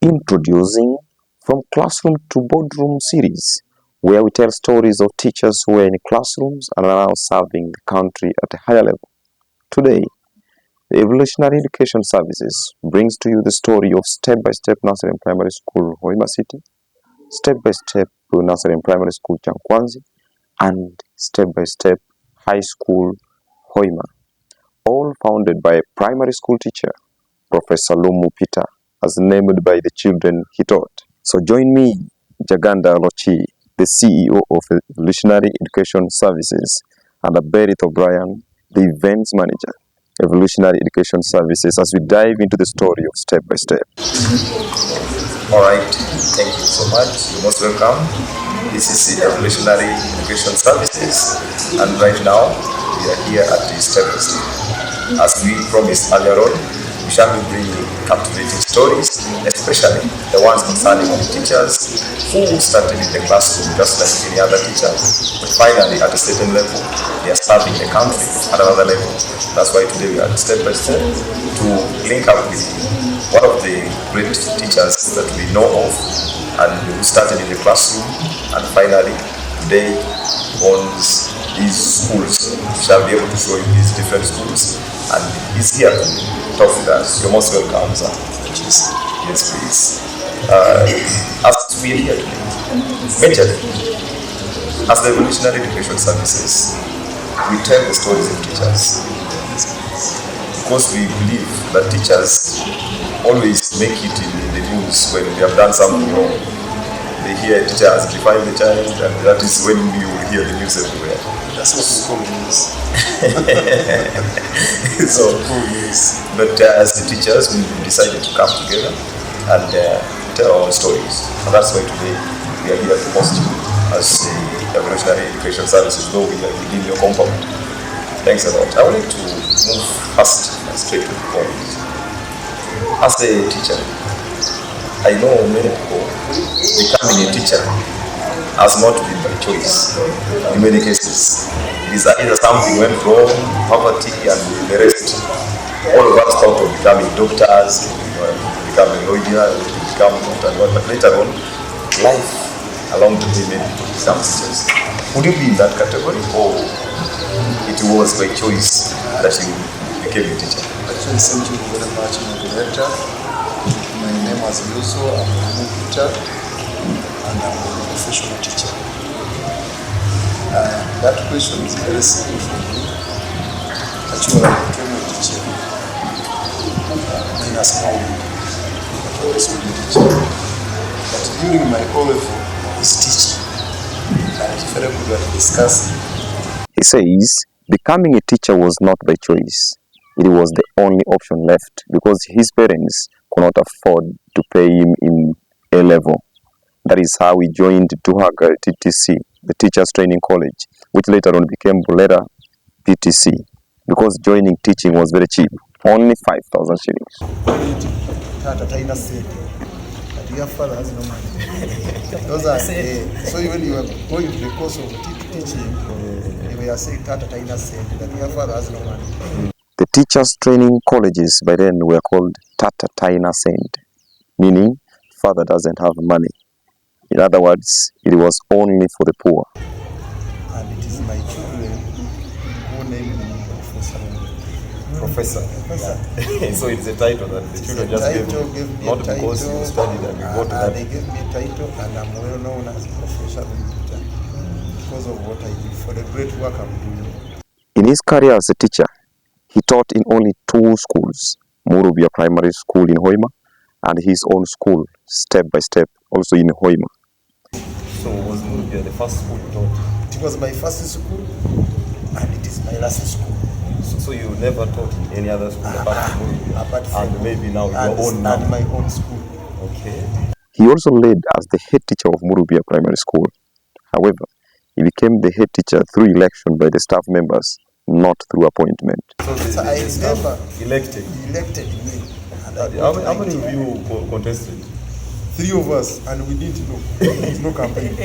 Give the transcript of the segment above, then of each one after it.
Introducing From Classroom to Boardroom series, where we tell stories of teachers who are in classrooms and are now serving the country at a higher level. Today, the Evolutionary Education Services brings to you the story of step-by-step nursery and primary school Hoima City, step-by-step nursery and primary school Kyankwanzi, and step-by-step high school Hoima, all founded by a primary school teacher, Professor Lumu Peter, as named by the children he taught. So join me, Jaganda Lochi, the CEO of Evolutionary Education Services, and Berit O'Brien, the events manager, Evolutionary Education Services, as we dive into the story of step by step. All right, thank you so much. You're most welcome. This is the Evolutionary Education Services, and right now we are here at the step by step. As we promised earlier on, we shall be bringing captivating stories, especially the ones concerning the teachers who started in the classroom just like any other teacher, but finally at a certain level, they are serving the country at another level. That's why today we are step by step to link up with one of the great teachers that we know of and who started in the classroom and finally today owns these schools. We shall be able to show you these different schools, and he's here to talk with us. You're most welcome, sir. Yes, please. As we are here today, majorly, as the Evolutionary Education Services, we tell the stories of teachers because we believe that teachers always make it in the news when they have done something wrong. They hear a teacher has defined the child, and that is when you will hear the news everywhere. That's what we call news. So, but as the teachers, we decided to come together and tell our stories. And that's why today we are here to host you as the Evolutionary Education Services, though we are within your compound. Thanks a lot. I would like to move fast and straight to the point. As a teacher, I know many people becoming a teacher has not been by choice. In many cases, it is either something went wrong, poverty, and the rest. All of us thought of becoming doctors, become a lawyer, become what, but later on, life along the way made people become teachers. Would you be in that category, or it was by choice that you became a teacher? Actually, thank you very much, moderator. My name is Lumu Peter, and I'm a professional teacher. That question is very simple for me. Actually, I became a teacher in a small way, but I always been a teacher. But during my O-level is teaching, and it's very good at discussing. He says becoming a teacher was not by choice. It was the only option left because his parents could not afford to pay him in A level. That is how he joined Tuhaga TTC, the Teachers Training College, which later on became Bulera PTC, because joining teaching was very cheap, only 5,000 shillings. Your father has no money. Those are so when you are going to the course of teaching, you are saying that your father has no money. The teachers' training colleges by then were called Tata Taina Send, meaning father doesn't have money. In other words, it was only for the poor. And it is my children who named me Professor. Yeah. So it's a title that the children just gave me, not because you studied and you got to that. They gave me a title, and I'm well known as Professor because of what I did, for the great work I'm doing. In his career as a teacher, he taught in only 2 schools, Murubia Primary School in Hoima and his own school, Step by Step, also in Hoima. So was Murubia the first school you taught? It was my first school and it is my last school. So you never taught in any other school apart from Murubia? And maybe now your own now? And my own school. Okay. He also led as the head teacher of Murubia Primary School. However, he became the head teacher through election by the staff members, not through appointment. So I remember elected me. How many of you contested? 3 of us, and we didn't know. There was no campaign.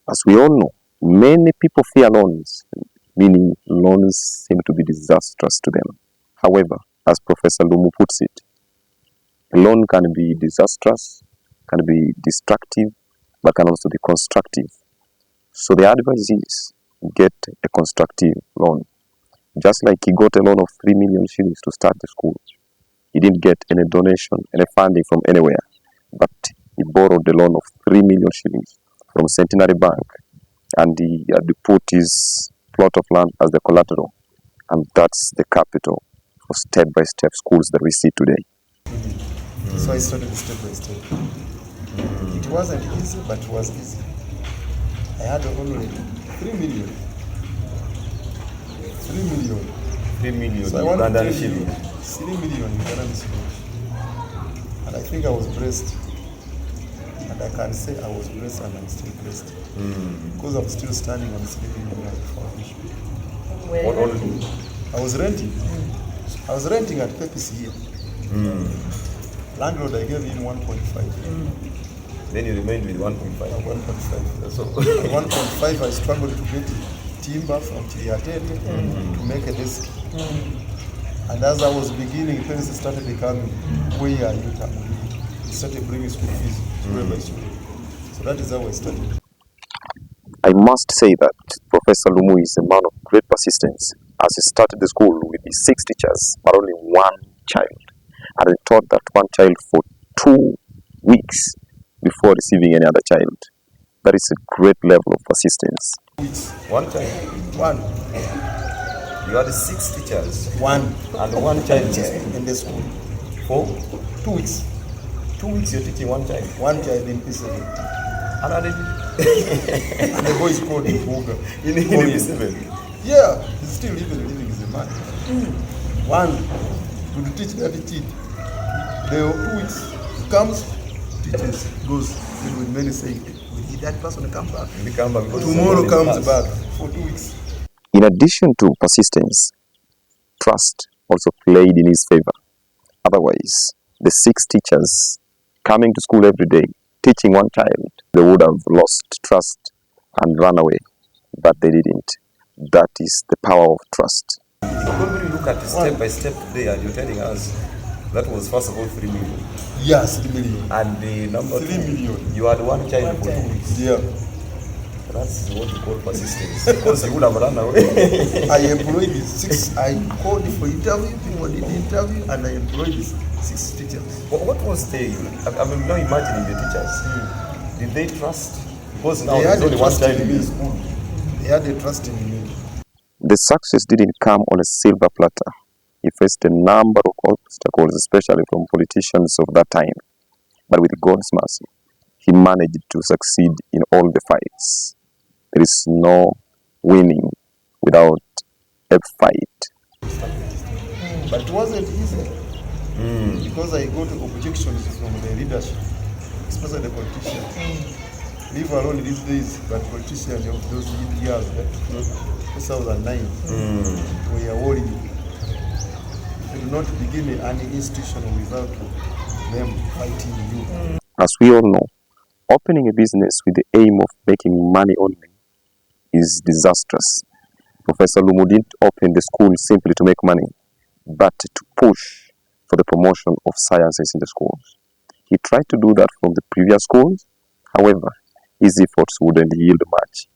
As we all know, many people fear loans, meaning loans seem to be disastrous to them. However, as Professor Lumu puts it, A loan can be disastrous, can be destructive, but can also be constructive. So the advice is get a constructive loan. Just like he got a loan of 3 million shillings to start the school. He didn't get any donation, any funding from anywhere, but he borrowed the loan of 3 million shillings from Centenary Bank, and he had to put his plot of land as the collateral, and that's the capital for step-by-step schools that we see today. So I started step by step. It wasn't easy, but it was easy. I had only 3 million. 3 million. 3 million So I want to Ugandan tell you, shillings. 3 million Ugandan shillings. And I think I was blessed. And I can say I was blessed and I'm still blessed. Because I'm still standing on 3 million foundation. What only? I was renting. I was renting at Pepis here. Landlord, I gave him 1.5. Then you remained with 1.5. 1.5. So 1.5, I struggled to get timber from Chiliateri to make a desk. And as I was beginning, parents started coming, where are you, Tamu? He started bringing school fees, student by student. So that is how I started. I must say that Professor Lumu is a man of great persistence, as he started the school with his 6 teachers, but only 1 child, and he taught that 1 child for 2 weeks before receiving any other child. That is a great level of persistence. Weeks. 1 child. 1. You had 6 teachers 1. and 1 child In the school. for 2 weeks. 2 weeks. You're teaching 1 child. 1 child in P7. And I did And the boy is called in Buga. in P7. Yeah, he's still living as a man. 1. To teach that kid. The 2 weeks comes, teaches, goes. Then when many say, will that person come back? They come back because Tomorrow somebody comes passed. back for 2 weeks. In addition to persistence, trust also played in his favor. Otherwise, the 6 teachers coming to school every day, teaching 1 child, they would have lost trust and run away, but they didn't. That is the power of trust. When we look at step by step today, and you're telling us that was first of all 3 million. Yes, 3 million. And the number 3 2, million. you had 1 child for 2 weeks. Yeah. That's what we call persistence. Because you would have run away. I employed 6. I called for interview, people did the interview, and I employed 6 teachers. What was the? I'm now imagining the teachers. Did they trust? Because now They there's had only a 1 trust child in in the me. school. They had a trust in me. The success didn't come on a silver platter. He faced a number of obstacles, especially from politicians of that time. But with God's mercy, he managed to succeed in all the fights. There is no winning without a fight. But it wasn't easy. Because I got objections from the leadership, especially the politicians. Leave alone these days, but politicians of those years, 2009, we are worried. They do not begin any institution without them fighting you. As we all know, opening a business with the aim of making money only is disastrous. Professor Lumu didn't open the school simply to make money, but to push for the promotion of sciences in the schools. He tried to do that from the previous schools. However, his efforts wouldn't yield much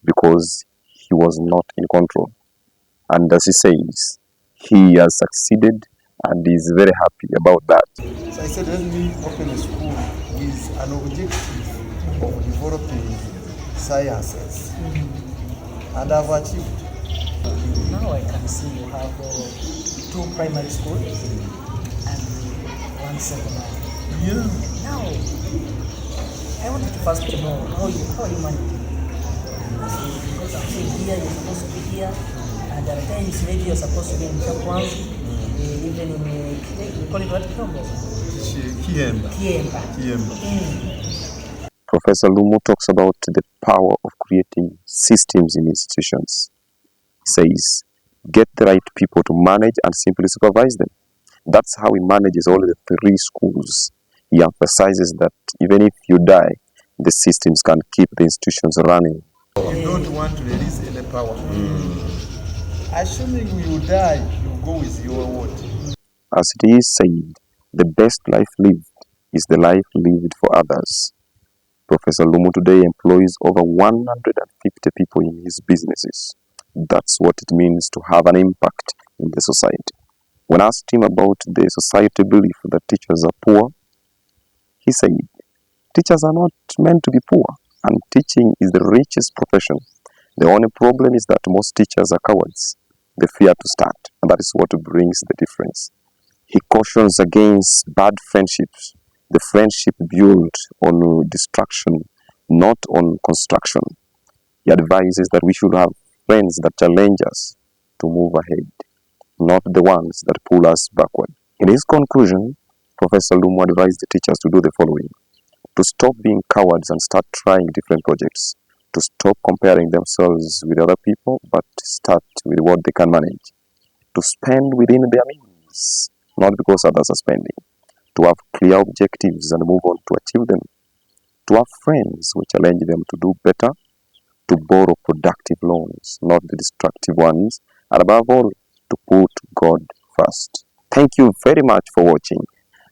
because he was not in control. And as he says, he has succeeded and is very happy about that. So I said, let me open a school with an objective of developing sciences. And I've achieved. Now I can see you have 2 primary schools and 1 secondary. Yeah. Now, I wanted to first to know how you manage. Because I'm saying here, you're supposed to be here, and at times maybe you're supposed to be in Kyankwanzi, even in, we call it what? Kiemba. Professor Lumu talks about the power of creating systems in institutions. He says, get the right people to manage and simply supervise them. That's how he manages all the 3 schools. He emphasizes that even if you die, the systems can keep the institutions running. You don't want to release any power. Assuming you die, you go with your word. As it is said, The best life lived is the life lived for others. Professor Lumu today employs over 150 people in his businesses. That's what it means to have an impact in the society. When asked him about the society belief that teachers are poor, he said, teachers are not meant to be poor, and teaching is the richest profession. The only problem is that most teachers are cowards. They fear to start, and that is what brings the difference. He cautions against bad friendships, the friendship built on distraction, not on construction. He advises that we should have friends that challenge us to move ahead, not the ones that pull us backward. In his conclusion, Professor Lumu advised the teachers to do the following: to stop being cowards and start trying different projects, to stop comparing themselves with other people but start with what they can manage, to spend within their means, not because others are spending, to have clear objectives and move on to achieve them, to have friends who challenge them to do better, to borrow productive loans, not the destructive ones, and above all, to put God first. Thank you very much for watching.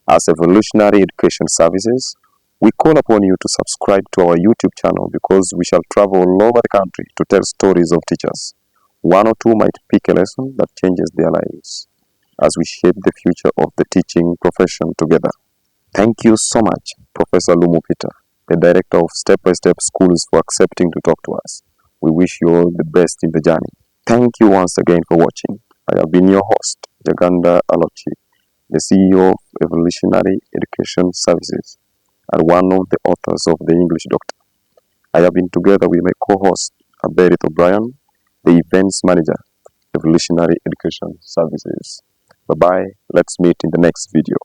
As Evolutionary Education Services, we call upon you to subscribe to our YouTube channel because we shall travel all over the country to tell stories of teachers. One or two might pick a lesson that changes their lives as we shape the future of the teaching profession together. Thank you so much, Professor Lumu Peter, the Director of Step by Step Schools, for accepting to talk to us. We wish you all the best in the journey. Thank you once again for watching. I have been your host, Jaganda Alochi, the CEO of Evolutionary Education Services and one of the authors of The English Doctor. I have been together with my co-host, Aberith O'Brien, the Events Manager, Evolutionary Education Services. Bye-bye. Let's meet in the next video.